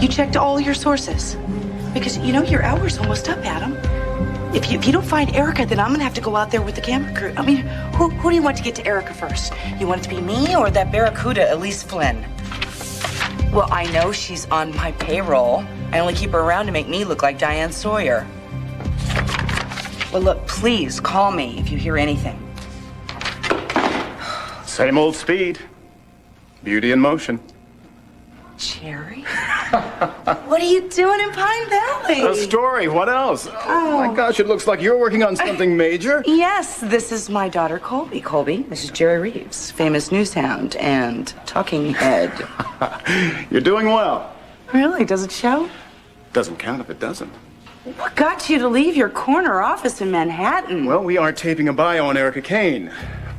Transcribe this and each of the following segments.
You checked all your sources? Because, you know, your hour's almost up, Adam. If you don't find Erika, then I'm gonna have to go out there with the camera crew. I mean, who do you want to get to Erika first? You want it to be me or that barracuda, Elise Flynn? Well, I know she's on my payroll. I only keep her around to make me look like Diane Sawyer. Well, look, please call me if you hear anything. Same old Speed. Beauty in motion. Jerry? What are you doing in Pine Valley? A story. What else? Oh, my gosh, it looks like you're working on something major. Yes, this is my daughter, Colby. Colby, this is Jerry Reeves, famous news hound and talking head. You're doing well. Really? Does it show? Doesn't count if it doesn't. What got you to leave your corner office in Manhattan? Well, we are taping a bio on Erika Kane.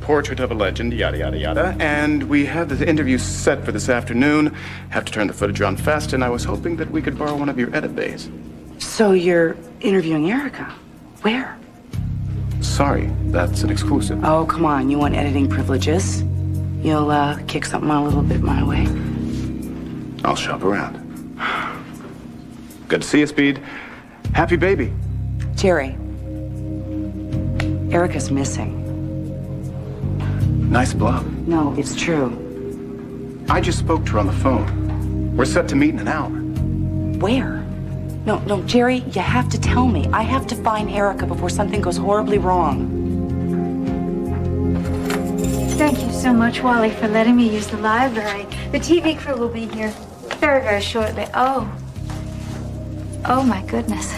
Portrait of a legend, yada, yada, yada. And we have the interview set for this afternoon. Have to turn the footage on fast, and I was hoping that we could borrow one of your edit bays. So you're interviewing Erika? Where? Sorry, that's an exclusive. Oh, come on. You want editing privileges? You'll kick something a little bit my way. I'll shop around. Good to see you, Speed. Happy baby. Jerry, Erika's missing. Nice bluff. No, it's true. I just spoke to her on the phone. We're set to meet in an hour. Where? No, Jerry, you have to tell me. I have to find Erika before something goes horribly wrong. Thank you so much, Wally, for letting me use the library. The TV crew will be here very, very shortly. Oh, my goodness.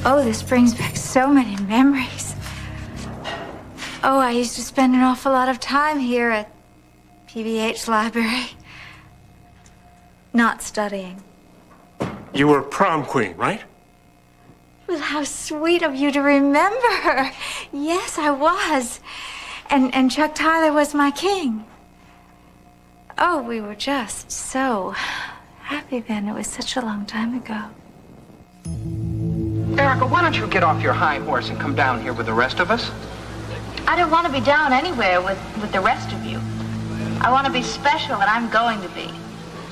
Oh, this brings back so many memories. Oh, I used to spend an awful lot of time here at PBH Library. Not studying. You were prom queen, right? Well, how sweet of you to remember. Yes, I was. And Chuck Tyler was my king. Oh, we were just so happy then. It was such a long time ago. Erika, why don't you get off your high horse and come down here with the rest of us? I don't want to be down anywhere with the rest of you. I want to be special, and I'm going to be.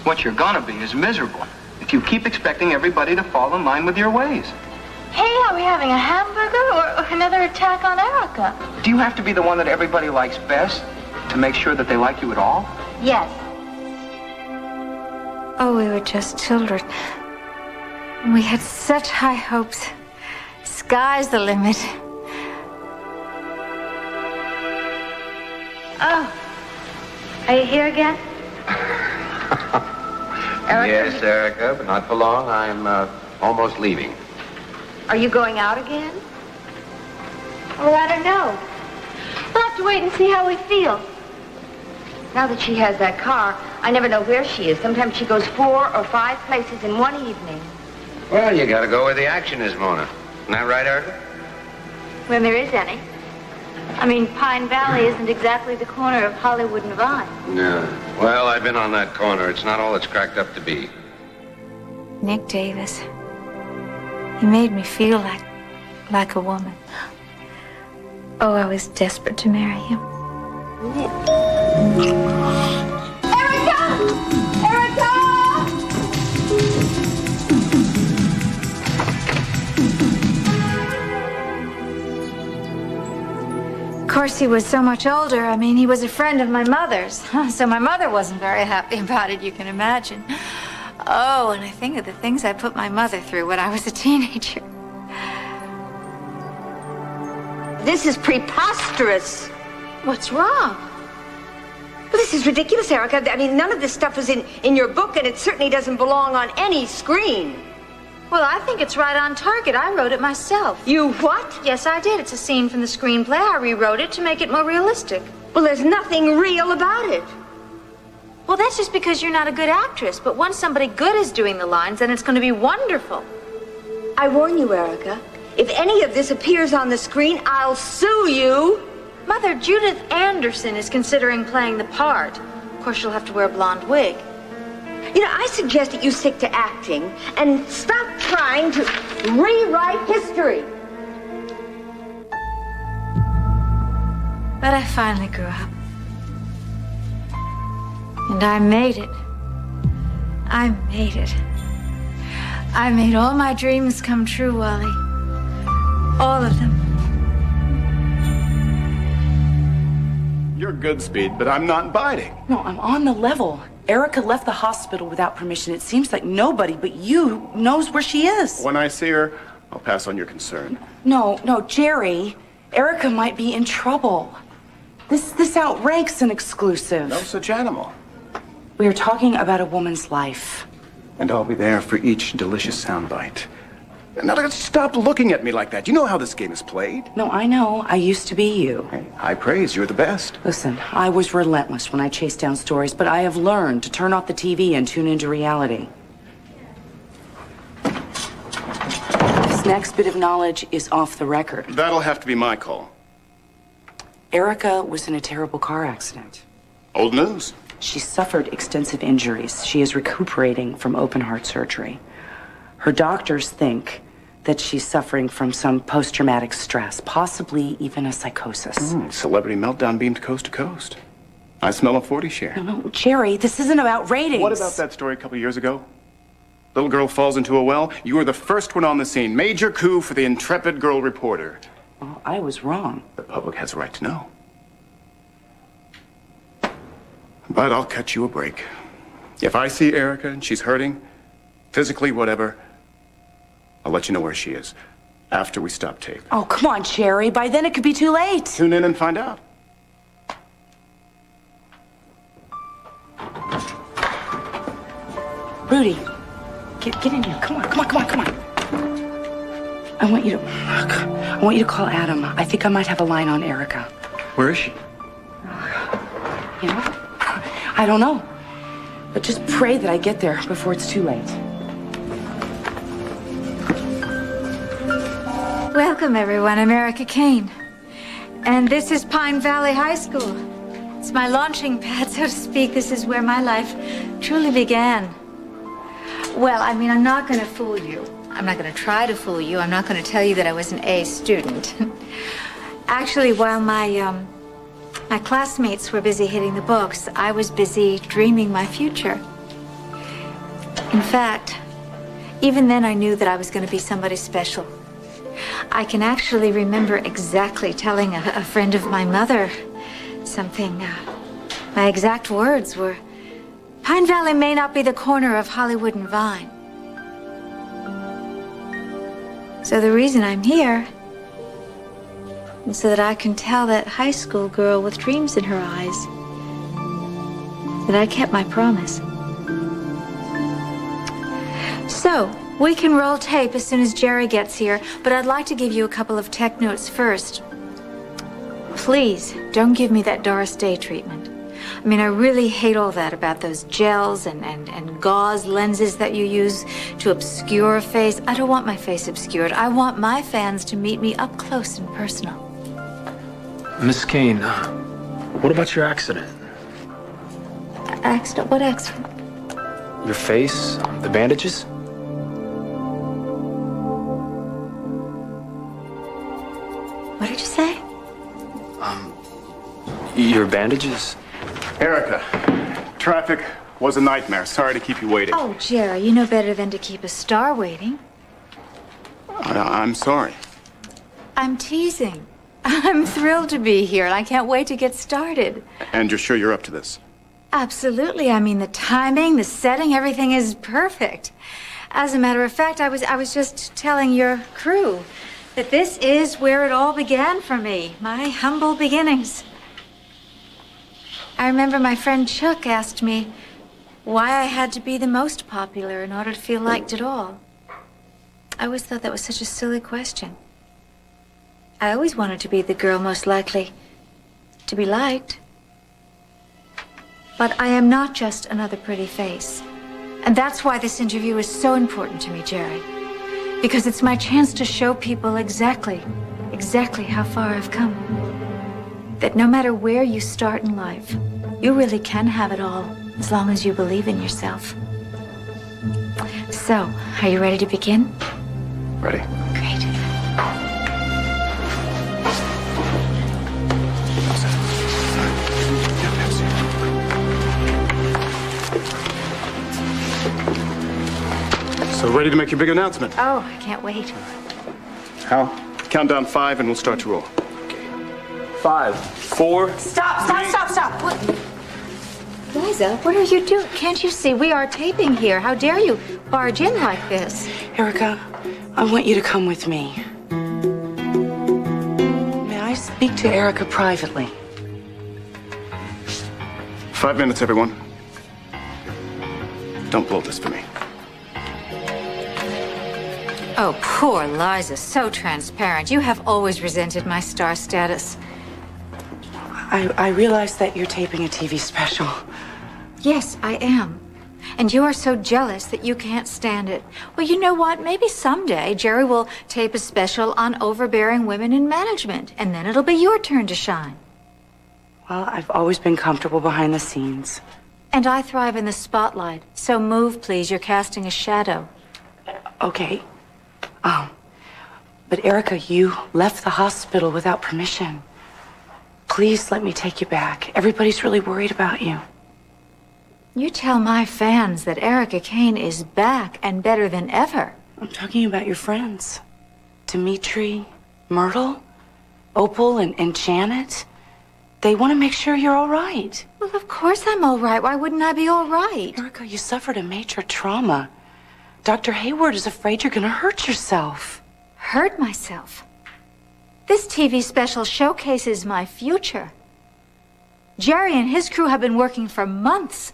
What you're gonna be is miserable if you keep expecting everybody to fall in line with your ways. Hey, are we having a hamburger or another attack on Erika? Do you have to be the one that everybody likes best to make sure that they like you at all? Yes. Oh, we were just children. And we had such high hopes. Sky's the limit. Oh, are you here again? Erika? Yes, Erika, but not for long. I'm almost leaving. Are you going out again? Well, I don't know. We'll have to wait and see how we feel. Now that she has that car, I never know where she is. Sometimes she goes 4 or 5 places in one evening. Well, you gotta go where the action is, Mona. Isn't that right, Erika? When there is any. I mean, Pine Valley isn't exactly the corner of Hollywood and Vine. No. Well, I've been on that corner. It's not all it's cracked up to be. Nick Davis. He made me feel like a woman. Oh, I was desperate to marry him. Erika! Erika! Of course, he was so much older. I mean, he was a friend of my mother's. So my mother wasn't very happy about it, you can imagine. Oh, and I think of the things I put my mother through when I was a teenager. This is preposterous. What's wrong? Well, this is ridiculous, Erika. I mean, none of this stuff is in your book, and it certainly doesn't belong on any screen. Well, I think it's right on target. I wrote it myself. You what? Yes, I did. It's a scene from the screenplay. I rewrote it to make it more realistic. Well, there's nothing real about it. Well, that's just because you're not a good actress. But once somebody good is doing the lines, then it's going to be wonderful. I warn you, Erika. If any of this appears on the screen, I'll sue you. Mother, Judith Anderson is considering playing the part. Of course, she'll have to wear a blonde wig. You know, I suggest that you stick to acting and stop trying to rewrite history. But I finally grew up. And I made it. I made it. I made all my dreams come true, Wally. All of them. You're good, Speed, but I'm not biting. No, I'm on the level. Erika left the hospital without permission. It seems like nobody but you knows where she is. When I see her, I'll pass on your concern. No, Jerry. Erika might be in trouble. This outranks an exclusive. No such animal. We are talking about a woman's life. And I'll be there for each delicious soundbite. Now, stop looking at me like that. You know how this game is played. No, I know. I used to be you. Hey, high praise. You're the best. Listen, I was relentless when I chased down stories, but I have learned to turn off the TV and tune into reality. This next bit of knowledge is off the record. That'll have to be my call. Erika was in a terrible car accident. Old news. She suffered extensive injuries. She is recuperating from open heart surgery. Her doctors think that she's suffering from some post-traumatic stress, possibly even a psychosis. Celebrity meltdown beamed coast to coast. I smell a 40 share. No, Jerry, this isn't about ratings. What about that story a couple years ago? Little girl falls into a well. You were the first one on the scene. Major coup for the intrepid girl reporter. Well, I was wrong. The public has a right to know. But I'll cut you a break. If I see Erika and she's hurting, physically, whatever, I'll let you know where she is after we stop tape. Oh, come on, Jerry. By then it could be too late. Tune in and find out. Rudy, get in here. Come on. I want you to call Adam. I think I might have a line on Erika. Where is she? You know? I don't know. But just pray that I get there before it's too late. Welcome, everyone. I'm Erika Kane. And this is Pine Valley High School. It's my launching pad, so to speak. This is where my life truly began. Well, I mean, I'm not going to fool you. I'm not going to try to fool you. I'm not going to tell you that I was an A student. Actually, while my classmates were busy hitting the books, I was busy dreaming my future. In fact, even then I knew that I was going to be somebody special. I can actually remember exactly telling a friend of my mother something. My exact words were, Pine Valley may not be the corner of Hollywood and Vine. So the reason I'm here is so that I can tell that high school girl with dreams in her eyes that I kept my promise. So, we can roll tape as soon as Jerry gets here, but I'd like to give you a couple of tech notes first. Please, don't give me that Doris Day treatment. I mean, I really hate all that about those gels and gauze lenses that you use to obscure a face. I don't want my face obscured. I want my fans to meet me up close and personal. Miss Kane, what about your accident? Accident? What accident? Your face, the bandages? What did you say? Your bandages? Erika, traffic was a nightmare. Sorry to keep you waiting. Oh, Jerry, you know better than to keep a star waiting. I'm sorry. I'm teasing. I'm thrilled to be here, and I can't wait to get started. And you're sure you're up to this? Absolutely. I mean, the timing, the setting, everything is perfect. As a matter of fact, I was just telling your crew that this is where it all began for me, my humble beginnings. I remember my friend Chuck asked me why I had to be the most popular in order to feel liked at all. I always thought that was such a silly question. I always wanted to be the girl most likely to be liked. But I am not just another pretty face. And that's why this interview is so important to me, Jerry. Because it's my chance to show people exactly how far I've come. That no matter where you start in life, you really can have it all as long as you believe in yourself. So, are you ready to begin? Ready? Great. So ready to make your big announcement. Oh, I can't wait. Hal, count down 5 and we'll start to roll. 5, 4. Stop. Liza, what are you doing? Can't you see we are taping here? How dare you barge in like this? Erika, I want you to come with me. May I speak to Erika privately? 5 minutes, everyone. Don't blow this for me. Oh, poor Liza, so transparent. You have always resented my star status. I realize that you're taping a TV special. Yes, I am. And you are so jealous that you can't stand it. Well, you know what? Maybe someday Jerry will tape a special on overbearing women in management, and then it'll be your turn to shine. Well, I've always been comfortable behind the scenes. And I thrive in the spotlight. So move, please. You're casting a shadow. Okay. But Erika, you left the hospital without permission. Please let me take you back. Everybody's really worried about you. You tell my fans that Erika Kane is back and better than ever. I'm talking about your friends. Dimitri, Myrtle, Opal, and Janet. They want to make sure you're all right. Well, of course I'm all right. Why wouldn't I be all right? Erika, you suffered a major trauma. Dr. Hayward is afraid you're going to hurt yourself. Hurt myself? This TV special showcases my future. Jerry and his crew have been working for months.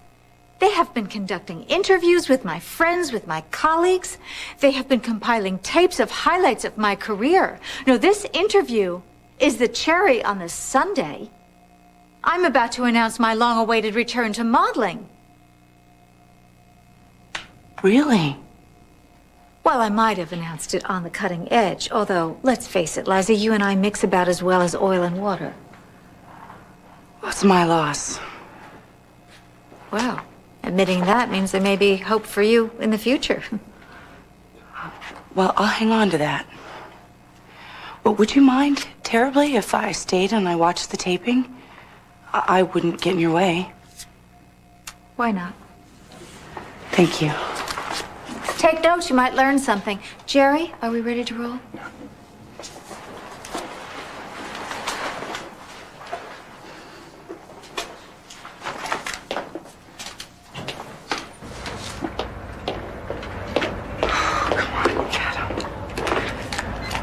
They have been conducting interviews with my friends, with my colleagues. They have been compiling tapes of highlights of my career. No, this interview is the cherry on the sundae. I'm about to announce my long-awaited return to modeling. Really? Well, I might have announced it on the cutting edge, although, let's face it, Liza, you and I mix about as well as oil and water. What's my loss? Well, admitting that means there may be hope for you in the future. Well, I'll hang on to that. But would you mind terribly if I stayed and I watched the taping? I wouldn't get in your way. Why not? Thank you. Take notes, you might learn something. Jerry, are we ready to roll?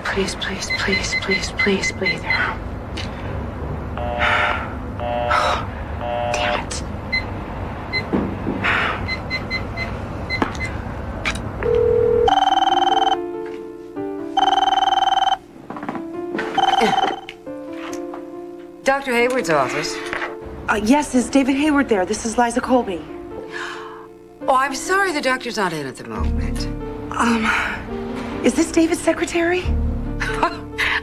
Please, please, please, please, please breathe. Damn it. Dr. Hayward's office. Yes, is David Hayward there? This is Liza Colby. Oh, I'm sorry the doctor's not in at the moment. Is this David's secretary?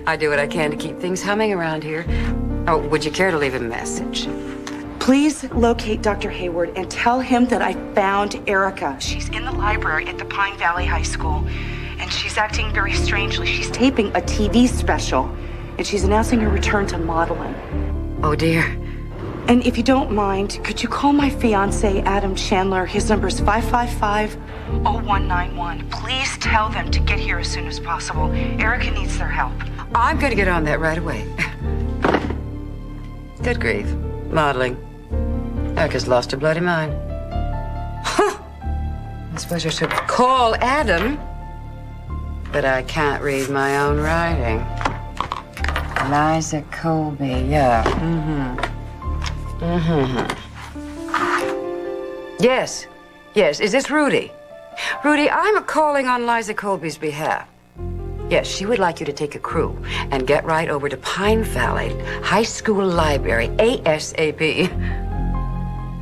I do what I can to keep things humming around here. Oh, would you care to leave a message? Please locate Dr. Hayward and tell him that I found Erika. She's in the library at the Pine Valley High School, and she's acting very strangely. She's taping a TV special, and she's announcing her return to modeling. Oh, dear. And if you don't mind, could you call my fiancé, Adam Chandler? His number is 555-0191. Please tell them to get here as soon as possible. Erika needs their help. I'm going to get on that right away. Good grief. Modeling. Erica's lost her bloody mind. Huh. I suppose I should call Adam. But I can't read my own writing. Liza Colby, yeah. Yes. Is this Rudy? Rudy, I'm calling on Liza Colby's behalf. Yes, she would like you to take a crew and get right over to Pine Valley High School Library ASAP.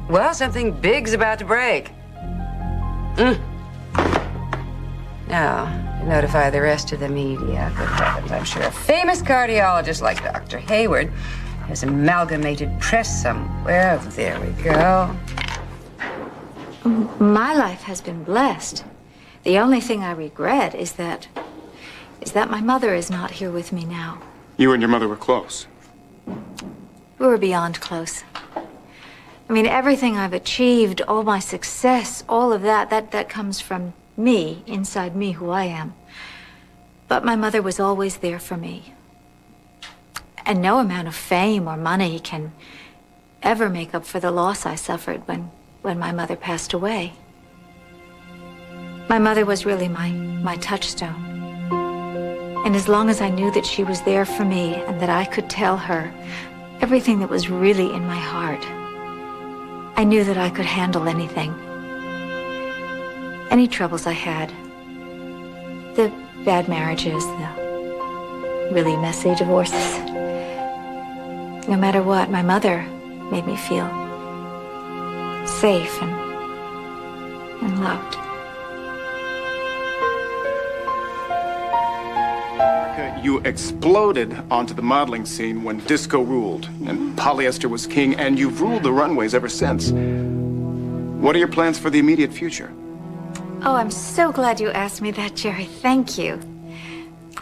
Well, something big's about to break. Now, notify the rest of the media. Good heavens, I'm sure a famous cardiologist like Dr. Hayward has amalgamated press somewhere. Oh, there we go. My life has been blessed. The only thing I regret is that my mother is not here with me now. You and your mother were close. We were beyond close. I mean, everything I've achieved, all my success, all of that comes from me, inside me, who I am. But my mother was always there for me. And no amount of fame or money can ever make up for the loss I suffered when my mother passed away. My mother was really my touchstone. And as long as I knew that she was there for me and that I could tell her everything that was really in my heart, I knew that I could handle anything. Any troubles I had. The bad marriages, the really messy divorces. No matter what, my mother made me feel safe and loved. You exploded onto the modeling scene when disco ruled and polyester was king, and you've ruled the runways ever since. What are your plans for the immediate future? Oh, I'm so glad you asked me that, Jerry. Thank you.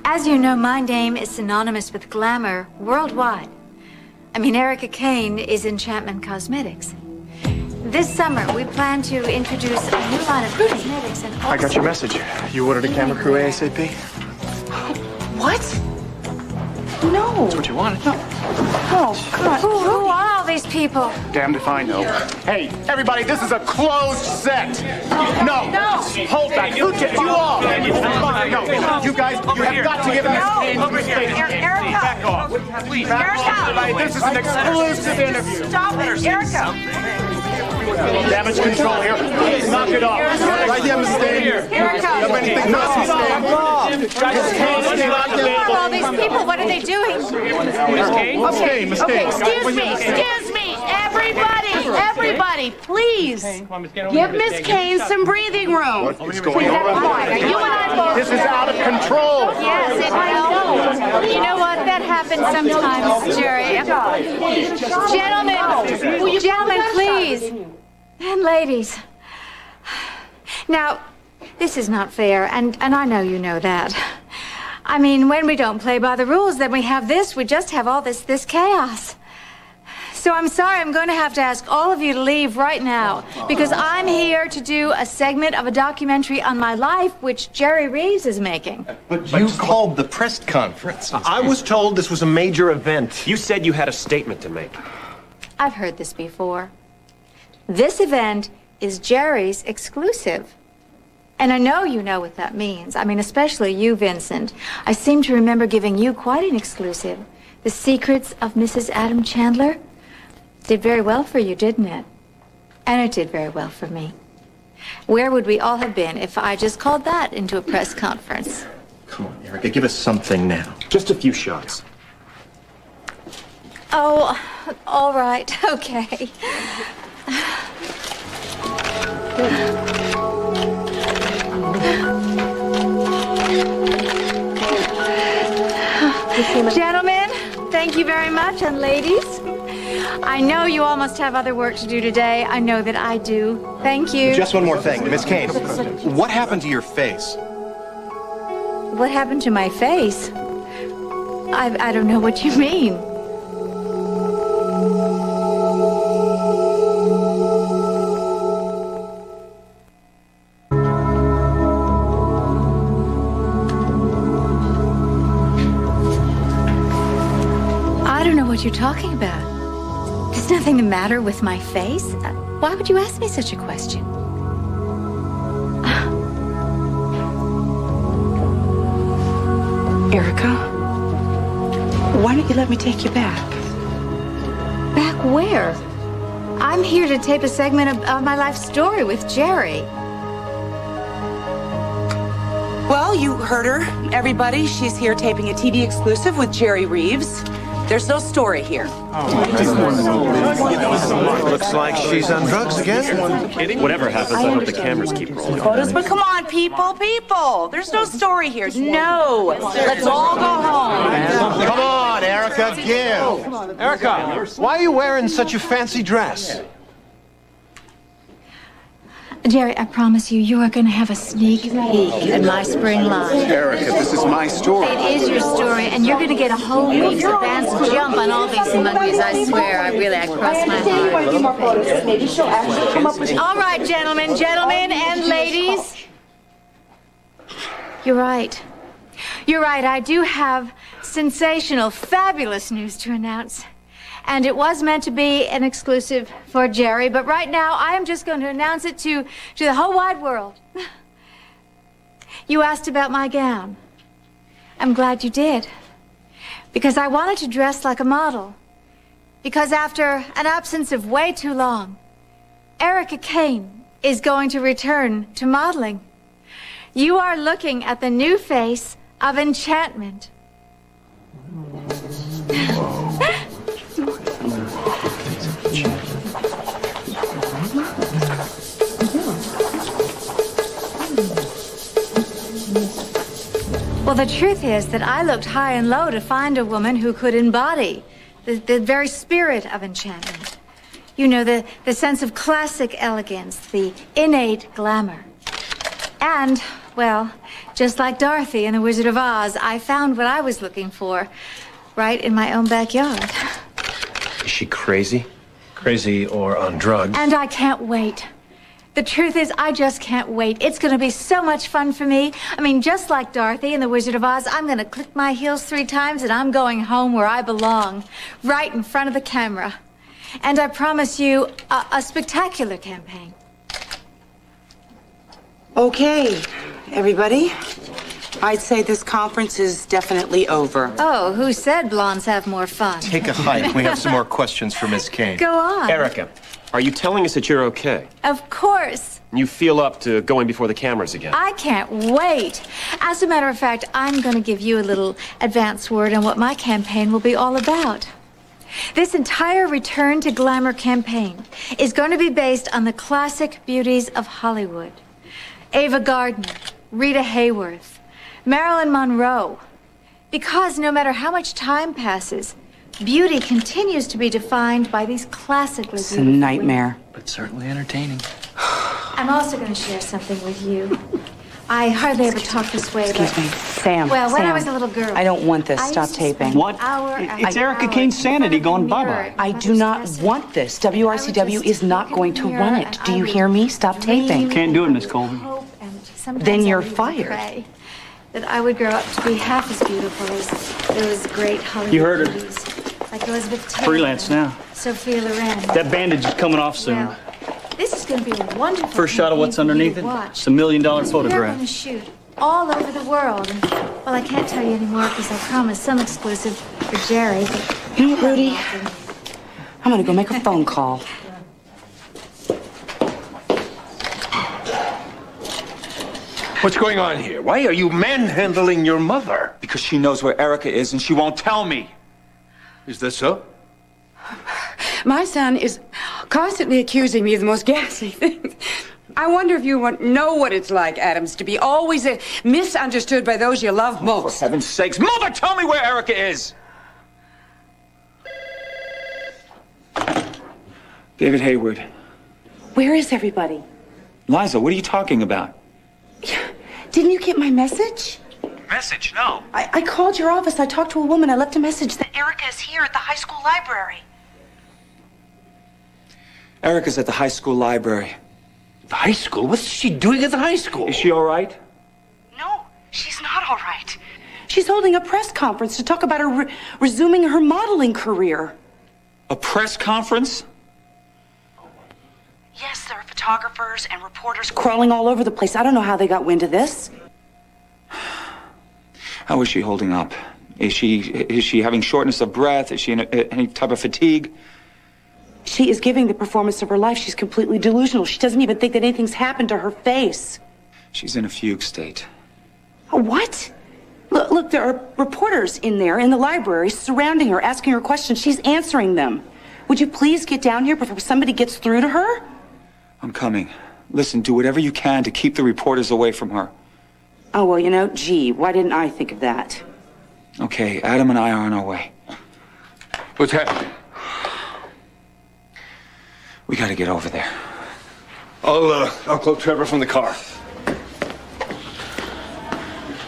As you know, my name is synonymous with glamour worldwide. I mean, Erika Kane is Enchantment Cosmetics. This summer, we plan to introduce a new line of cosmetics and I got your message. You ordered a camera crew ASAP? What? No. That's what you wanted. Oh, God. Who are all these people? Damned if I know. Hey, everybody, this is a closed set. No. Hold back. Who did you all? No. You guys, you have got to give him this Erika. Back off. Please. Erika. This is an exclusive interview. Stop it, Erika. Damage control here. Please knock it off. Right here, Miss Dane. Erika. Anything else, Miss Dane? Who are all these people? What are they doing? Okay, Excuse me, everybody, please. Give Miss Kane some breathing room. What's going on? You and I both. This is out of control. Yes, it will. You know what? That happens sometimes, Jerry. Gentlemen, please. And ladies. Now, this is not fair, and I know you know that. I mean, when we don't play by the rules, then we have this. We just have all this chaos. So I'm sorry, I'm going to have to ask all of you to leave right now, because I'm here to do a segment of a documentary on my life, which Jerry Reeves is making. But you called the press conference. I was told this was a major event. You said you had a statement to make. I've heard this before. This event is Jerry's exclusive. And I know you know what that means. I mean, especially you, Vincent. I seem to remember giving you quite an exclusive. The Secrets of Mrs. Adam Chandler. Did very well for you, didn't it? And it did very well for me. Where would we all have been if I just called that into a press conference? Come on, Erika, give us something now. Just a few shots. Oh, all right, okay. Gentlemen, thank you very much, and ladies. I know you all must have other work to do today. I know that I do. Thank you. Just one more thing, Miss Kane. What happened to your face? What happened to my face? I don't know what you mean. I don't know what you're talking about. There's nothing the matter with my face. Why would you ask me such a question? Erika, why don't you let me take you back? Back where? I'm here to tape a segment of my life story with Jerry. Well, you heard her, everybody. She's here taping a TV exclusive with Jerry Reeves. There's no story here. Looks like she's on drugs again. Whatever happens, I hope the cameras keep rolling. Photos, but come on, people. There's no story here. No. Let's all go home. Come on, Erika, give. Erika, why are you wearing such a fancy dress? Jerry, I promise you are going to have a sneak peek at my spring line. Erika, this is my story. It is your story, and you're going to get a whole week's advance jump on all these monkeys. I swear, I cross my heart. All right, gentlemen, and ladies. You're right. You're right. I do have sensational, fabulous news to announce. And it was meant to be an exclusive for Jerry, but right now I am just going to announce it to the whole wide world. You asked about my gown. I'm glad you did. Because I wanted to dress like a model. Because after an absence of way too long, Erika Kane is going to return to modeling. You are looking at the new face of enchantment. Well, the truth is that I looked high and low to find a woman who could embody the very spirit of enchantment. You know, the sense of classic elegance, the innate glamour. And, well, just like Dorothy in The Wizard of Oz, I found what I was looking for right in my own backyard. Is she crazy? Crazy or on drugs? And I can't wait. The truth is, I just can't wait. It's going to be so much fun for me. I mean, just like Dorothy in The Wizard of Oz, I'm going to click my heels 3 times and I'm going home where I belong, right in front of the camera. And I promise you a spectacular campaign. Okay, everybody. I'd say this conference is definitely over. Oh, who said blondes have more fun? Take a hike. We have some more questions for Miss Kane. Go on. Erika, are you telling us that you're okay? Of course. You feel up to going before the cameras again? I can't wait. As a matter of fact, I'm going to give you a little advance word on what my campaign will be all about. This entire Return to Glamour campaign is going to be based on the classic beauties of Hollywood. Ava Gardner, Rita Hayworth, Marilyn Monroe. Because no matter how much time passes, beauty continues to be defined by these classically It's a beautiful nightmare. women. But certainly entertaining. I'm also going to share something with you. I hardly ever talk this way, Excuse but... me, Sam. Well, when Sam, I was a little girl... I don't want this. I Stop used to spend taping. What? hour It's after Erika hour Kane's in sanity front of going the mirror bye-bye. at my I do mother's not dresser. want this. I would WRCW just is not look in going the to mirror run and it. Do I you would hear me? Stop taping. dream Can't do it, and Miss Colby. hope, and sometimes Then you're I would even fired. pray that I would grow up to be half as beautiful as those great Hollywood You heard her. beauties, like Elizabeth Taylor, Freelance now. Sophia Loren. That bandage is coming off soon. Well, this is going to be a wonderful First shot of what's campaign for you underneath to it. watch. It's $1 million We're going photograph. to shoot all over the world. And, well, I can't tell you anymore because I promised some exclusive for Jerry. But You know what, Rudy? I'm going to go make a phone call. What's going on here? Why are you manhandling your mother? Because she knows where Erika is and she won't tell me. Is this so? My son is constantly accusing me of the most ghastly things. I wonder if you know what it's like, Adams, to be always misunderstood by those you love most. For heaven's sakes, Mother, tell me where Erika is! David Hayward. Where is everybody? Liza, what are you talking about? Didn't you get my message? Message? No. I called your office. I talked to a woman. I left a message that Erika is here at the high school library. Erika's at the high school library. The high school? What's she doing at the high school? Is she all right? No, she's not all right. She's holding a press conference to talk about her resuming her modeling career. A press conference? Yes, there are photographers and reporters crawling all over the place. I don't know how they got wind of this. How is she holding up? Is she having shortness of breath? Is she in any type of fatigue? She is giving the performance of her life. She's completely delusional. She doesn't even think that anything's happened to her face. She's in a fugue state. A what? Look, there are reporters in there in the library surrounding her, asking her questions. She's answering them. Would you please get down here before somebody gets through to her? I'm coming. Listen, do whatever you can to keep the reporters away from her. Oh, well, you know, gee, why didn't I think of that? Okay, Adam and I are on our way. What's happening? We gotta get over there. I'll call Trevor from the car.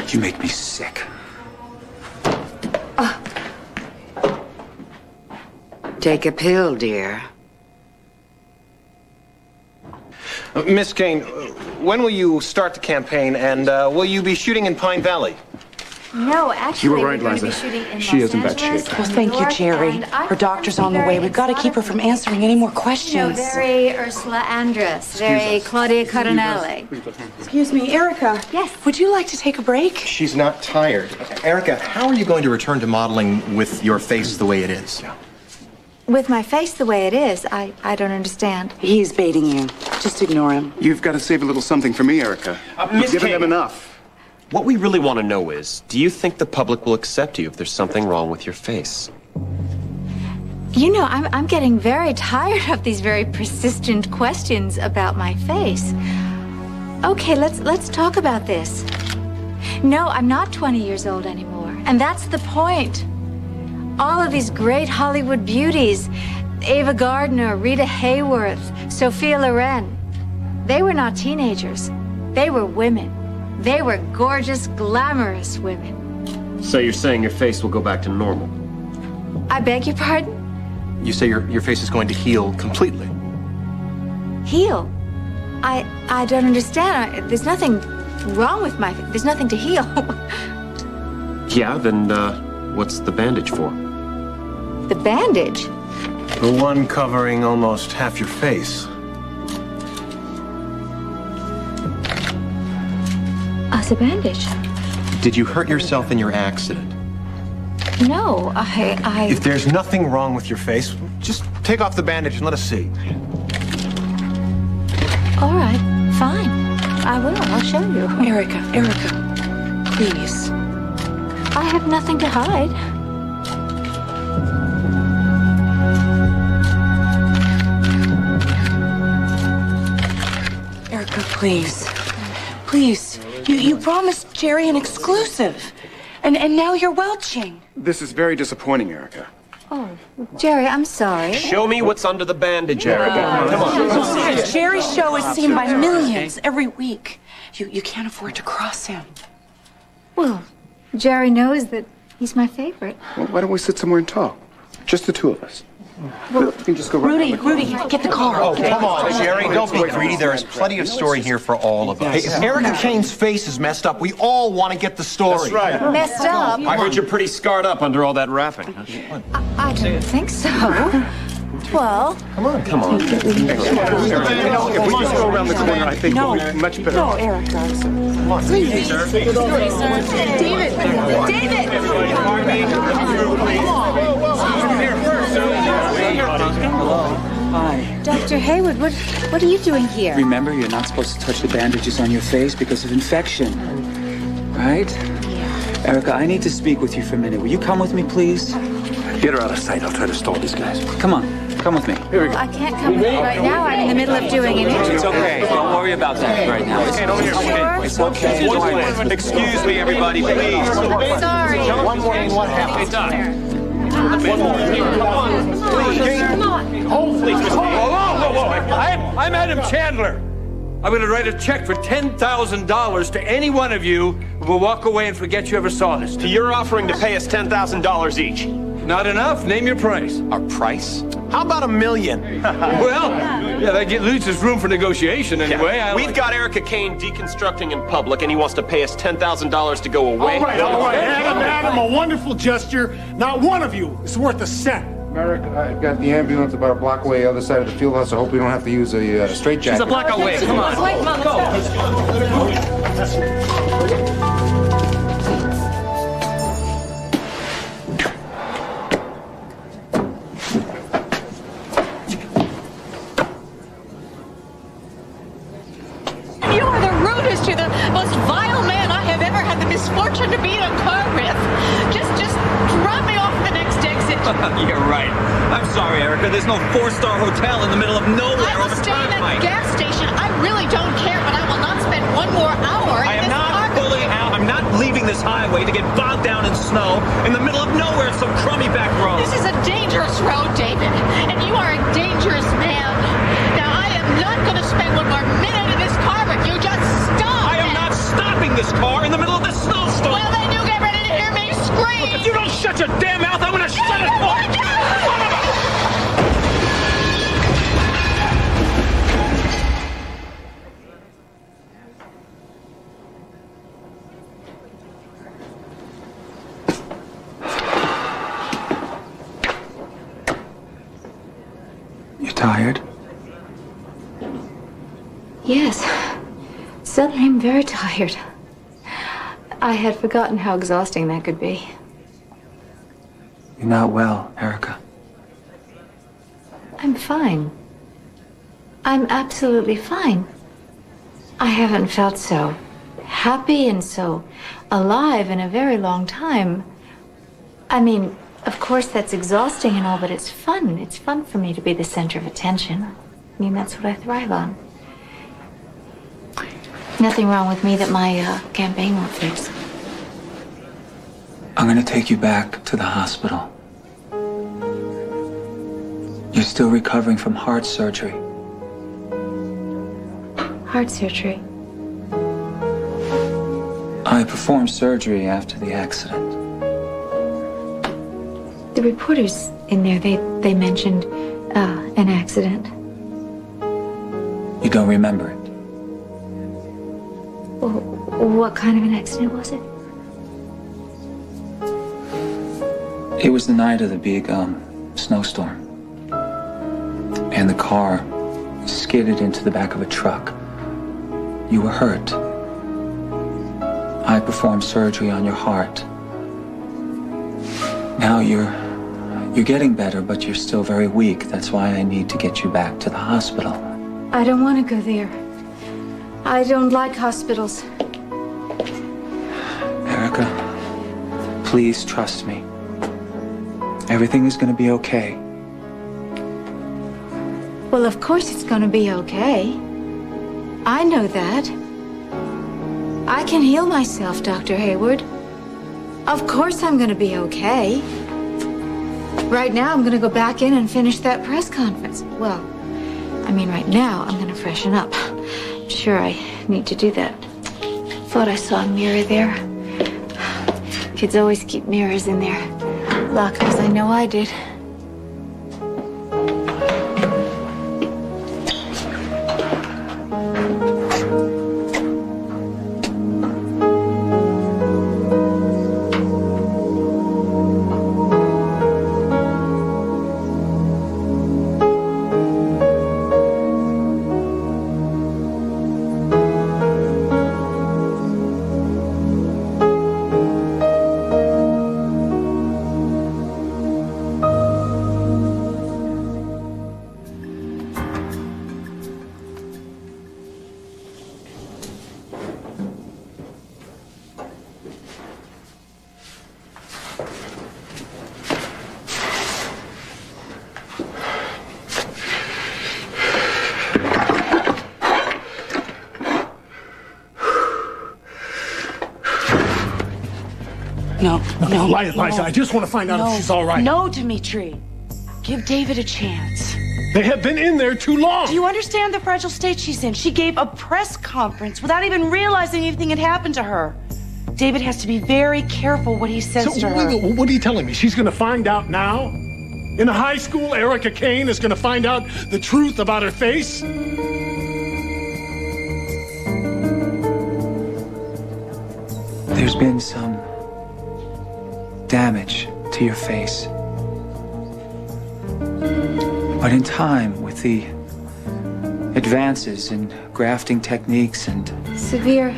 You make me sick. Take a pill, dear. Miss Kane, when will you start the campaign, and will you be shooting in Pine Valley? No, actually, You were right, we're going to be Liza. shooting in She Los is in bad Angeles, shape. Well, thank you, New York, Jerry. and I Her doctor's on the way. We've got to keep her from answering any more questions. very Ursula Andress, very Claudia Cardinale. Excuse me, Erica. Yes. Would you like to take a break? She's not tired. Erica, how are you going to return to modeling with your face the way it is? With my face the way it is, I don't understand. He's baiting you. Just ignore him. You've got to save a little something for me, Erica. You've Miss given Kane. them enough. What we really want to know is, do you think the public will accept you if there's something wrong with your face? You know, I'm getting very tired of these very persistent questions about my face. Okay, let's talk about this. No, I'm not 20 years old anymore, and that's the point. All of these great Hollywood beauties, Ava Gardner, Rita Hayworth, Sophia Loren, they were not teenagers. They were women. They were gorgeous, glamorous women. So you're saying your face will go back to normal? I beg your pardon? You say your face is going to heal completely. Heal? I don't understand. There's nothing wrong with my face. There's nothing to heal. Yeah, then what's the bandage for? The bandage? The one covering almost half your face. As a bandage? Did you hurt yourself in your accident? No, I... If there's nothing wrong with your face, just take off the bandage and let us see. All right, fine. I will. I'll show you. Erica, please. I have nothing to hide. Erica, please. Please. You promised Jerry an exclusive. And now you're welching. This is very disappointing, Erica. Oh, Jerry, I'm sorry. Show me what's under the bandage, Erica. Come on. Jerry's show is seen by millions every week. You can't afford to cross him. Well, Jerry knows that he's my favorite. Well, why don't we sit somewhere and talk? Just the two of us. We can just go right Rudy, get the car. Oh, come on, Jerry. Don't be greedy. There is plenty of story here for all of us. Hey, if Erica Kane's face is messed up, we all want to get the story. That's right. Messed up? I heard you're pretty scarred up under all that wrapping. I don't think so. Well... Come on. If we just go around the corner, I think we'll be much better. No, Erica. Come on. Please. Hi. Dr. Hayward, what are you doing here? Remember, you're not supposed to touch the bandages on your face because of infection. Right? Yeah. Erica, I need to speak with you for a minute. Will you come with me, please? Get her out of sight. I'll try to stall these guys. Come on. Come with me. Here we go. I can't come with you right now. I'm in the middle of doing an interview. It's okay. Don't worry about that right now. It's okay. Excuse me, everybody, please. Sorry. One more thing, what happened? One more. Come on. Hopefully. Whoa. I'm Adam Chandler. I'm going to write a check for $10,000 to any one of you who will walk away and forget you ever saw this. You're offering to pay us $10,000 each. Not enough? Name your price. Our price? How about $1 million? Well, yeah, that leaves us room for negotiation anyway. Yeah. We've got Erica Kane deconstructing in public, and he wants to pay us $10,000 to go away. All right. Adam, a wonderful gesture. Not one of you is worth a cent. Merrick, I've got the ambulance about a block away, other side of the field house. I hope we don't have to use a straitjacket. She's a block away. Come on. Wait, Mom, let's go. You are the rudest, you're the most vile man I have ever had the misfortune to be in a car with. Just drop me off at the next exit. You're right. I'm sorry, Erica. There's no four-star hotel in the middle of nowhere. I will stay in that gas station. I really don't care, but I will not spend one more hour in this car with you. I'm not leaving this highway to get bogged down in snow in the middle of nowhere in some crummy back road. This is a dangerous road, David, and you are a dangerous man. Now, I am not going to spend one more minute in this car with you. Just stop. I am not stopping this car in the middle of this snowstorm. Well, then you get ready to hear me scream. Look, if you don't shut your damn mouth, I'm going to shut it for you. Yes. Suddenly I'm very tired. I had forgotten how exhausting that could be. You're not well, Erika. I'm fine. I'm absolutely fine. I haven't felt so happy and so alive in a very long time. I mean, of course that's exhausting and all, but it's fun. It's fun for me to be the center of attention. I mean, that's what I thrive on. Nothing wrong with me that my campaign won't fix. I'm gonna take you back to the hospital. You're still recovering from heart surgery. Heart surgery? I performed surgery after the accident. The reporters in there, they mentioned an accident. You don't remember it? Well, what kind of an accident was it? It was the night of the big snowstorm. And the car skidded into the back of a truck. You were hurt. I performed surgery on your heart. Now you're getting better, but you're still very weak. That's why I need to get you back to the hospital. I don't want to go there. I don't like hospitals. Erika, please trust me. Everything is going to be okay. Well, of course it's going to be okay. I know that. I can heal myself, Dr. Hayward. Of course I'm going to be okay. Right now, I'm going to go back in and finish that press conference. Well, I mean, right now, I'm going to freshen up. I'm sure I need to do that. Thought I saw a mirror there. Kids always keep mirrors in their lockers. I know I did. No, Liza, I just want to find out if she's all right. No, Dimitri. Give David a chance. They have been in there too long. Do you understand the fragile state she's in? She gave a press conference without even realizing anything had happened to her. David has to be very careful what he says to her. Wait, what are you telling me? She's going to find out now? In high school, Erika Kane is going to find out the truth about her face? There's been some damage to your face. But in time, with the advances in grafting techniques and... Severe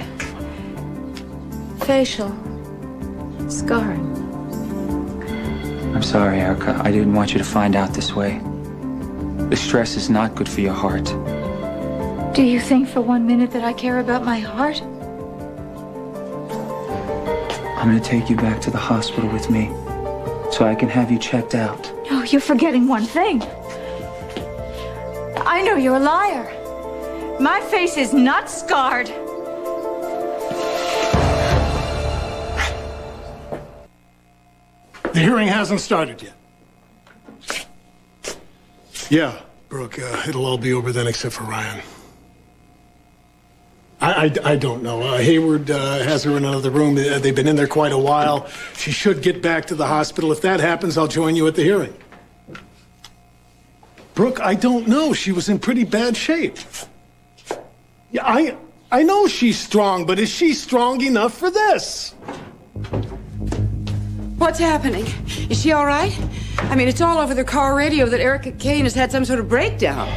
facial scarring. I'm sorry, Erika. I didn't want you to find out this way. The stress is not good for your heart. Do you think for 1 minute that I care about my heart? I'm going to take you back to the hospital with me so I can have you checked out. No, you're forgetting one thing. I know you're a liar. My face is not scarred. The hearing hasn't started yet. Yeah, Brooke, it'll all be over then except for Ryan. I don't know. Hayward has her in another room. They've been in there quite a while. She should get back to the hospital. If that happens, I'll join you at the hearing. Brooke, I don't know. She was in pretty bad shape. Yeah, I know she's strong, but is she strong enough for this? What's happening? Is she all right? I mean, it's all over the car radio that Erika Kane has had some sort of breakdown.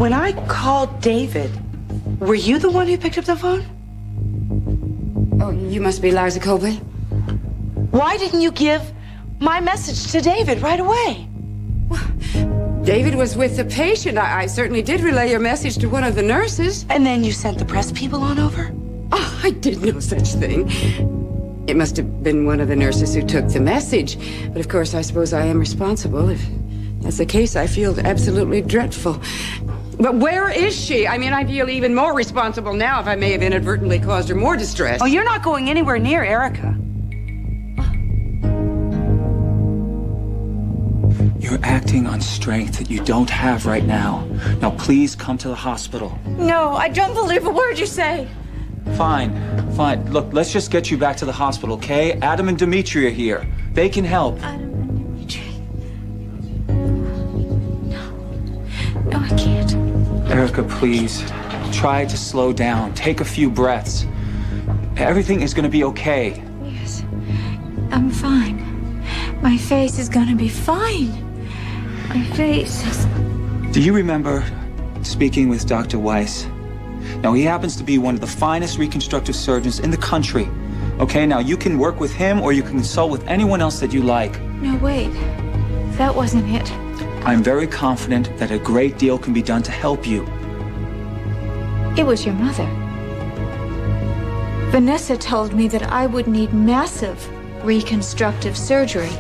When I called David, were you the one who picked up the phone? Oh, you must be Liza Colby. Why didn't you give my message to David right away? David was with the patient. I certainly did relay your message to one of the nurses. And then you sent the press people on over? Oh, I did no such thing. It must have been one of the nurses who took the message. But of course, I suppose I am responsible. If that's the case, I feel absolutely dreadful. But where is she? I mean, I feel even more responsible now if I may have inadvertently caused her more distress. Oh, you're not going anywhere near Erika. You're acting on strength that you don't have right now. Now, please come to the hospital. No, I don't believe a word you say. Fine. Look, let's just get you back to the hospital, okay? Adam and Dimitri are here. They can help. Adam and Dimitri. No, I can't. Erika, please. Try to slow down. Take a few breaths. Everything is going to be okay. Yes, I'm fine. My face is gonna be fine. My face is... Do you remember speaking with Dr. Weiss? Now, he happens to be one of the finest reconstructive surgeons in the country. Okay, now you can work with him or you can consult with anyone else that you like. No, wait. That wasn't it. I'm very confident that a great deal can be done to help you. It was your mother. Vanessa told me that I would need massive reconstructive surgery,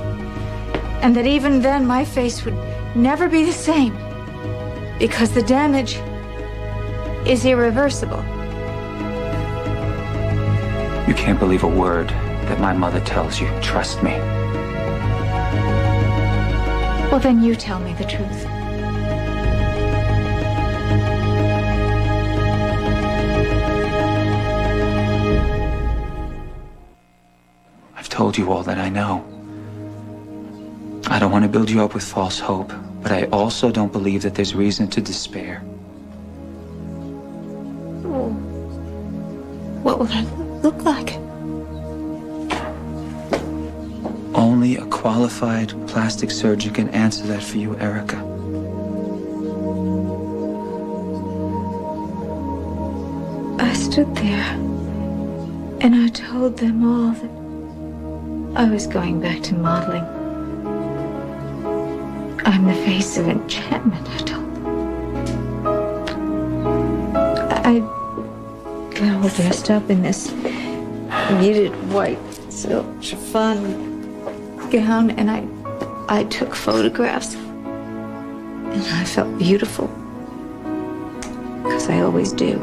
and that even then my face would never be the same because the damage is irreversible. You can't believe a word that my mother tells you. Trust me. Well, then you tell me the truth. I've told you all that I know. I don't want to build you up with false hope, but I also don't believe that there's reason to despair. Oh. What will that look like? Only a qualified plastic surgeon can answer that for you, Erika. I stood there and I told them all that I was going back to modeling. I'm the face of enchantment, I told them. I got all dressed up in this muted white silk chiffon gown, and I took photographs. And I felt beautiful, because I always do.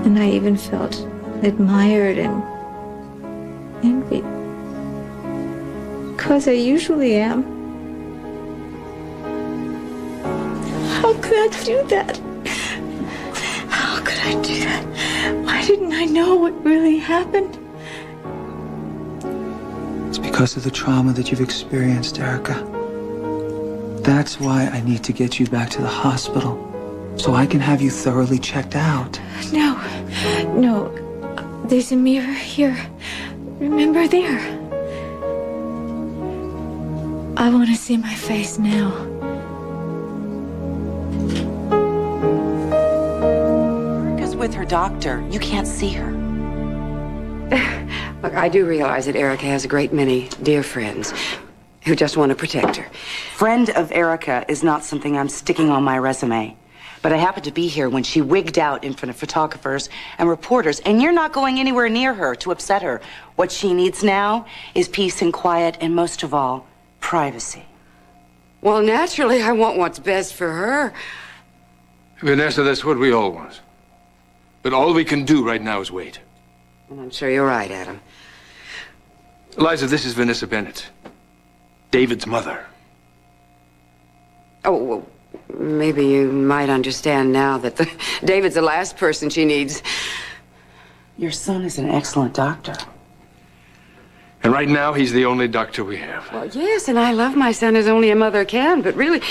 And I even felt admired and envied, because I usually am. How could I do that? How could I do that? Why didn't I know what really happened? It's because of the trauma that you've experienced, Erika. That's why I need to get you back to the hospital, so I can have you thoroughly checked out. No. There's a mirror here. Remember there? I want to see my face now. Erika's with her doctor. You can't see her. Look, I do realize that Erika has a great many dear friends who just want to protect her. Friend of Erika is not something I'm sticking on my resume. But I happened to be here when she wigged out in front of photographers and reporters, and you're not going anywhere near her to upset her. What she needs now is peace and quiet, and most of all, privacy. Well, naturally, I want what's best for her. Vanessa, that's what we all want. But all we can do right now is wait. Well, I'm sure you're right, Adam. Liza, this is Vanessa Bennett, David's mother. Oh, well, maybe you might understand now that David's the last person she needs. Your son is an excellent doctor. And right now, he's the only doctor we have. Well, yes, and I love my son as only a mother can, but really,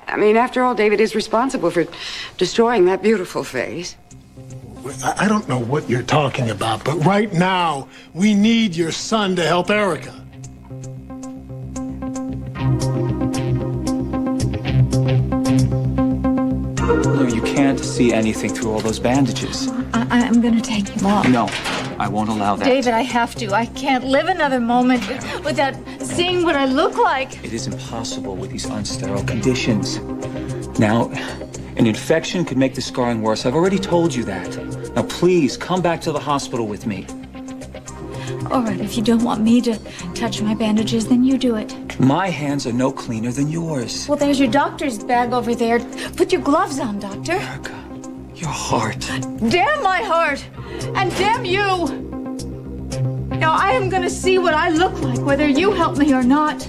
I mean, after all, David is responsible for destroying that beautiful face. I don't know what you're talking about, but right now, we need your son to help Erika. to see anything through all those bandages. I'm gonna take him off. No, I won't allow that. David, I have to. I can't live another moment without seeing what I look like. It is impossible with these unsterile conditions. Now, an infection could make the scarring worse. I've already told you that. Now, please, come back to the hospital with me. All right, if you don't want me to touch my bandages, then you do it. My hands are no cleaner than yours. Well, there's your doctor's bag over there. Put your gloves on, Doctor. Your heart. Damn my heart! And damn you! Now, I am gonna see what I look like, whether you help me or not.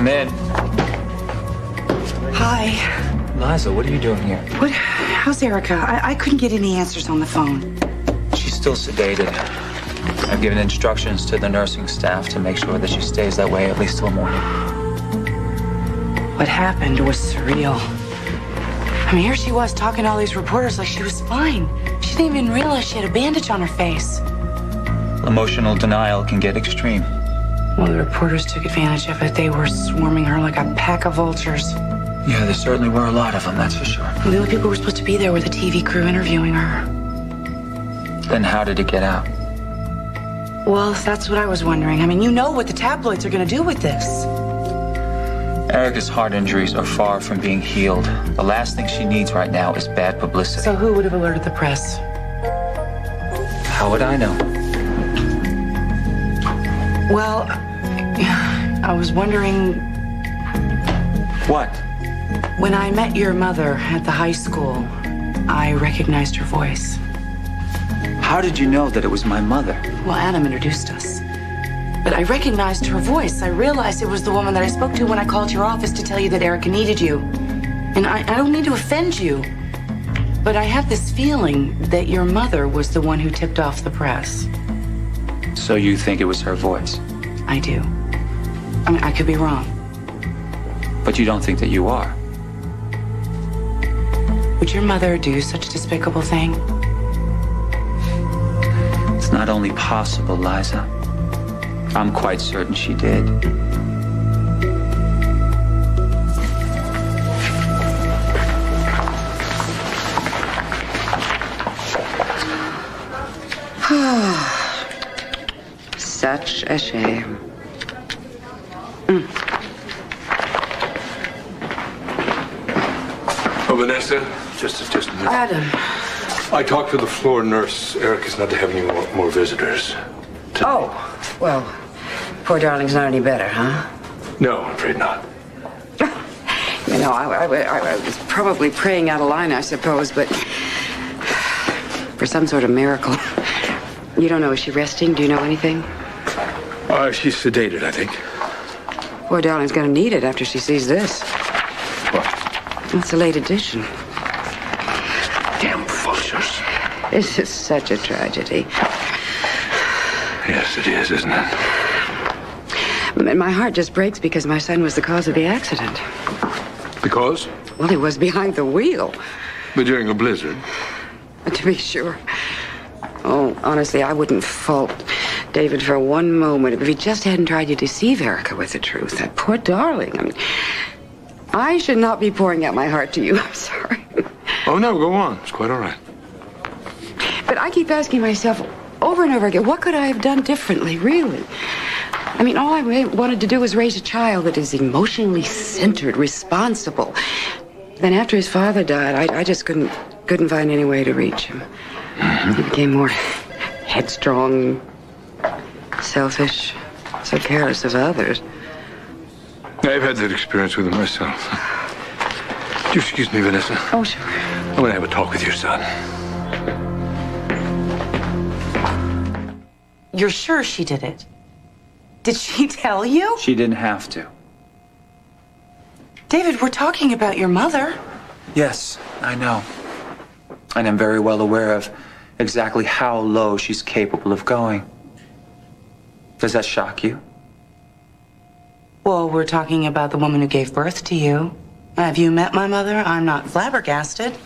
Come in. Hi. Liza, what are you doing here? How's Erika? I couldn't get any answers on the phone. She's still sedated. I've given instructions to the nursing staff to make sure that she stays that way at least till morning. What happened was surreal. I mean, here she was talking to all these reporters like she was fine. She didn't even realize she had a bandage on her face. Emotional denial can get extreme. Well, the reporters took advantage of it. They were swarming her like a pack of vultures. Yeah, there certainly were a lot of them, that's for sure. The only people who were supposed to be there were the TV crew interviewing her. Then how did it get out? Well, that's what I was wondering. I mean, you know what the tabloids are going to do with this. Erika's heart injuries are far from being healed. The last thing she needs right now is bad publicity. So who would have alerted the press? How would I know? Well, I was wondering... What? When I met your mother at the high school, I recognized her voice. How did you know that it was my mother? Well, Adam introduced us. But I recognized her voice. I realized it was the woman that I spoke to when I called your office to tell you that Erika needed you. And I don't mean to offend you, but I have this feeling that your mother was the one who tipped off the press. So you think it was her voice? I do. I mean, I could be wrong. But you don't think that you are? Would your mother do such a despicable thing? It's not only possible, Liza. I'm quite certain she did. Such a shame. Oh, Vanessa, just a minute. Adam. I talked to the floor nurse. Erica's not to have any more visitors. Oh, well, poor darling's not any better, huh? No, I'm afraid not. You know, I was probably praying out of line, I suppose, but for some sort of miracle. You don't know, is she resting? Do you know anything? She's sedated, I think. Poor darling's gonna need it after she sees this. What? It's a late edition. Damn vultures. This is such a tragedy. Yes, it is, isn't it? And my heart just breaks because my son was the cause of the accident. Because? Well, he was behind the wheel. But during a blizzard. To be sure. Oh, honestly, I wouldn't fault David for one moment if he just hadn't tried to deceive Erica with the truth. That poor darling. I mean, I should not be pouring out my heart to you. I'm sorry. Oh, no, go on. It's quite all right. But I keep asking myself over and over again, what could I have done differently, really? I mean, all I wanted to do was raise a child that is emotionally centered, responsible. Then after his father died, I just couldn't find any way to reach him. He became more headstrong, selfish, so careless of others. I've had that experience with him myself. Would you excuse me, Vanessa? Oh, sure. I'm going to have a talk with your son. You're sure she did it? Did she tell you? She didn't have to. David, we're talking about your mother. Yes, I know. And I'm very well aware of exactly how low she's capable of going. Does that shock you? Well, we're talking about the woman who gave birth to you. Have you met my mother? I'm not flabbergasted.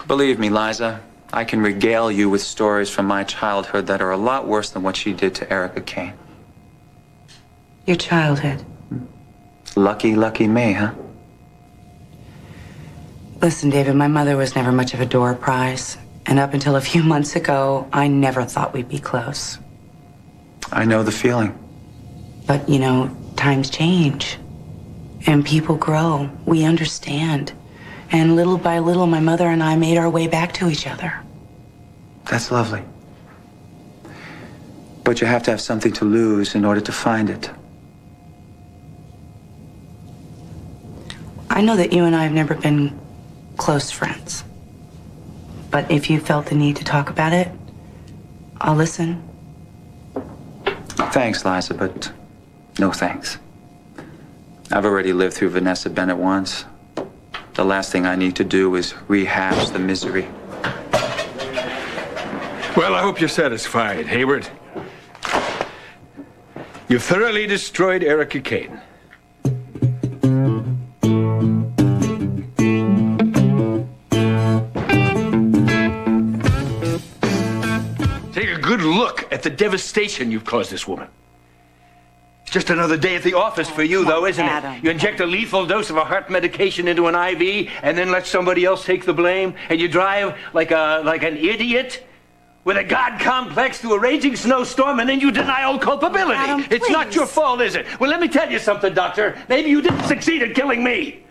Believe me, Liza, I can regale you with stories from my childhood that are a lot worse than what she did to Erika Kane. Your childhood? Lucky, lucky me, huh? Listen, David, my mother was never much of a door prize. And up until a few months ago, I never thought we'd be close. I know the feeling. But, you know, times change. And people grow. We understand. And little by little, my mother and I made our way back to each other. That's lovely. But you have to have something to lose in order to find it. I know that you and I have never been close friends. But if you felt the need to talk about it, I'll listen. Thanks, Liza, but no thanks. I've already lived through Vanessa Bennett once. The last thing I need to do is rehash the misery. Well, I hope you're satisfied, Hayward. You've thoroughly destroyed Erika Kane. Take a good look at the devastation you've caused this woman. It's just another day at the office for you, though, isn't it? You inject a lethal dose of a heart medication into an IV and then let somebody else take the blame, and you drive like an idiot with a God complex through a raging snowstorm, and then you deny all culpability. Adam, it's not your fault, is it? Well, let me tell you something, Doctor. Maybe you didn't succeed in killing me.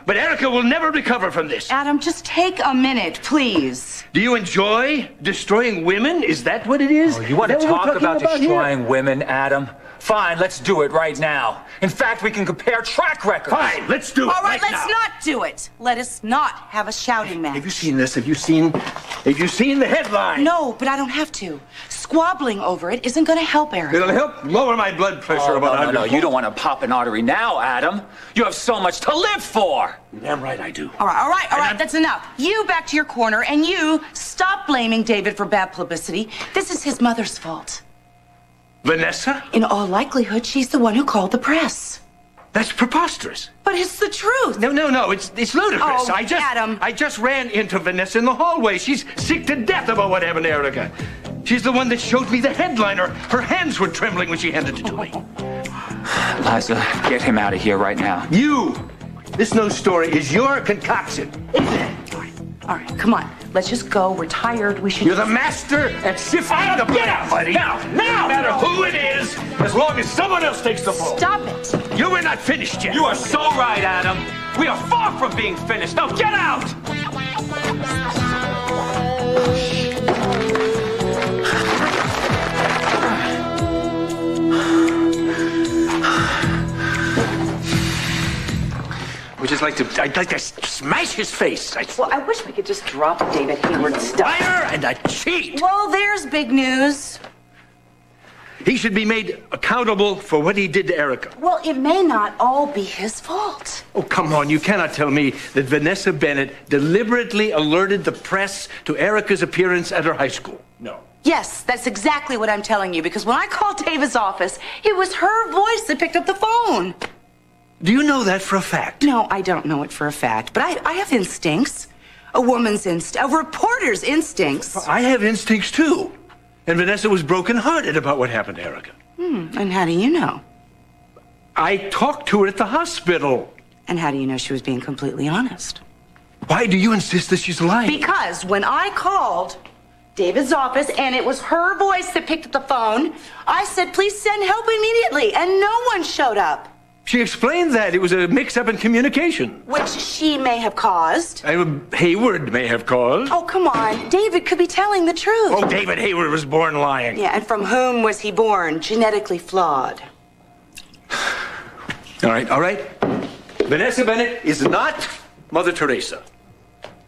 But Erika will never recover from this. Adam, just take a minute, please. Do you enjoy destroying women? Is that what it is? Oh, you want to Is that what talk we're talking about destroying here? women, Adam? Fine, let's do it right now. In fact, we can compare track records. Fine, let's do it All right, right let's now. not do it. Let us not have a shouting match. Have you seen this? Have you seen the headline? No, but I don't have to. Squabbling over it isn't going to help Eric. It'll help lower my blood pressure about 100 No, you don't want to pop an artery now, Adam. You have so much to live for. Damn right I do. All right, that's enough. You back to your corner, and you stop blaming David for bad publicity. This is his mother's fault. Vanessa? In all likelihood, she's the one who called the press. That's preposterous. But it's the truth. No, it's ludicrous. Oh, I just ran into Vanessa in the hallway. She's sick to death about what happened to Erika. She's the one that showed me the headliner. Her hands were trembling when she handed it to me. Liza, get him out of here right now. You! This news story is your concoction. All right, come on. Let's just go. We're tired. We should. You're the master at shifting the blame, buddy. Now! No matter who it is, as long as someone else takes the fall. Stop it. You were not finished yet. You are so right, Adam. We are far from being finished. Now get out! I'd like to smash his face. Well, I wish we could just drop David Hayward's stuff. Liar and a cheat. Well, there's big news. He should be made accountable for what he did to Erika. Well, it may not all be his fault. Oh, come on. You cannot tell me that Vanessa Bennett deliberately alerted the press to Erika's appearance at her high school. No. Yes, that's exactly what I'm telling you, because when I called David's office, it was her voice that picked up the phone. Do you know that for a fact? No, I don't know it for a fact, but I have instincts. A woman's instinct, a reporter's instincts. I have instincts, too. And Vanessa was brokenhearted about what happened to Erika. And how do you know? I talked to her at the hospital. And how do you know she was being completely honest? Why do you insist that she's lying? Because when I called David's office and it was her voice that picked up the phone, I said, please send help immediately, and no one showed up. She explained that it was a mix-up in communication. Which she may have caused. Hayward may have caused. Oh, come on. David could be telling the truth. Oh, David Hayward was born lying. Yeah, and from whom was he born? Genetically flawed. All right. Vanessa Bennett is not Mother Teresa.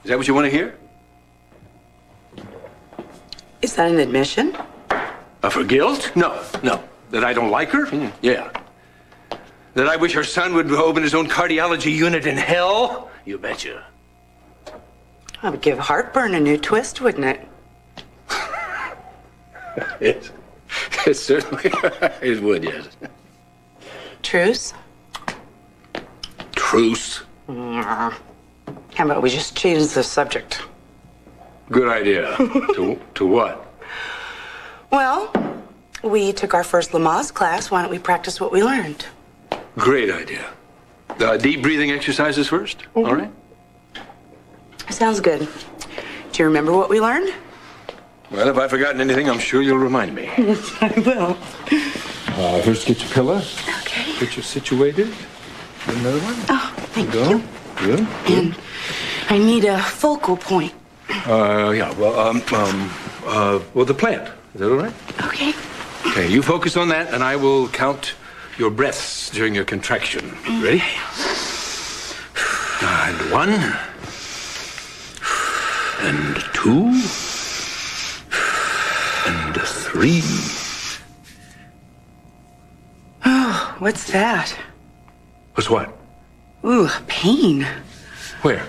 Is that what you want to hear? Is that an admission? Of her guilt? No. That I don't like her? Yeah. That I wish her son would open his own cardiology unit in hell? You betcha. That would give heartburn a new twist, wouldn't it? It certainly it would, yes. Truce? Truce? How about we just change the subject? Good idea. To what? Well, we took our first Lamaze class. Why don't we practice what we learned? Great idea. Deep breathing exercises first, all right? Sounds good. Do you remember what we learned? Well, if I've forgotten anything, I'm sure you'll remind me. Yes, I will. First, get your pillow. Okay. Get you situated. Get another one. Oh, thank you. Good. And I need a focal point. Yeah. Well, the plant. Is that all right? Okay. Okay, you focus on that, and I will count your breaths during your contraction. Ready? And 1, and 2, and 3. Oh, what's that? What's what? Ooh, pain. Where?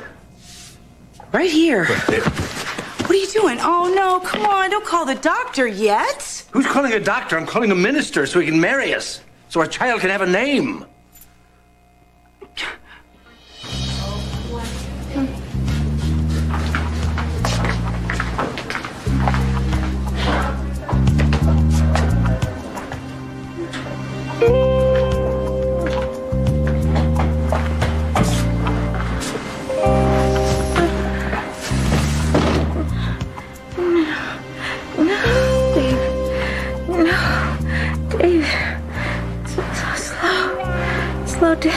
Right here. Right there. What are you doing? Oh, no, come on. Don't call the doctor yet. Who's calling a doctor? I'm calling a minister so he can marry us. So our child can have a name. Slow down.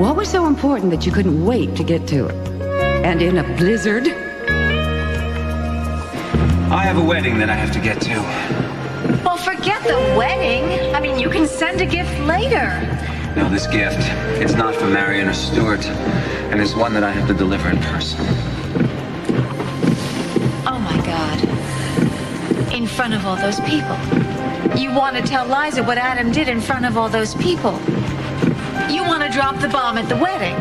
What was so important that you couldn't wait to get to it? And in a blizzard? I have a wedding that I have to get to. Well, forget the wedding. I mean, you can send a gift later. No, this gift, it's not for Marion or Stuart, and it's one that I have to deliver in person. Oh, my God. In front of all those people. You want to tell Liza what Adam did in front of all those people. You want to drop the bomb at the wedding.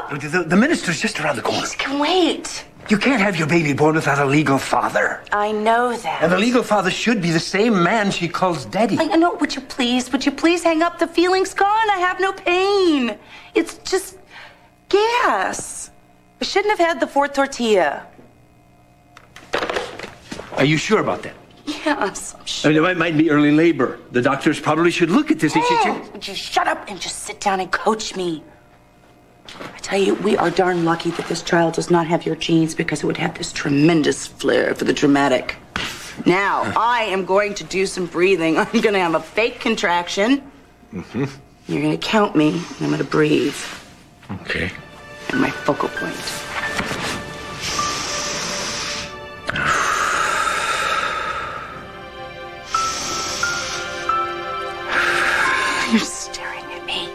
The minister's just around the corner. Please, can wait. You can't have your baby born without a legal father. I know that. And the legal father should be the same man she calls daddy. I know. Would you please hang up? The feeling's gone. I have no pain. It's just gas. I shouldn't have had the fourth tortilla. Are you sure about that? Yes, I'm sure. I mean, it might be early labor. The doctors probably should look at this. Would you shut up and just sit down and coach me? I tell you, we are darn lucky that this child does not have your genes because it would have this tremendous flair for the dramatic. Now, I am going to do some breathing. I'm going to have a fake contraction. Mm-hmm. You're going to count me, and I'm going to breathe. Okay. And my focal point. You're staring at me.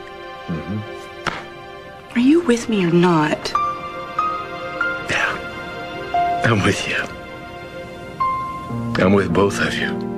Mm-hmm. Are you with me or not? Yeah. I'm with you. I'm with both of you.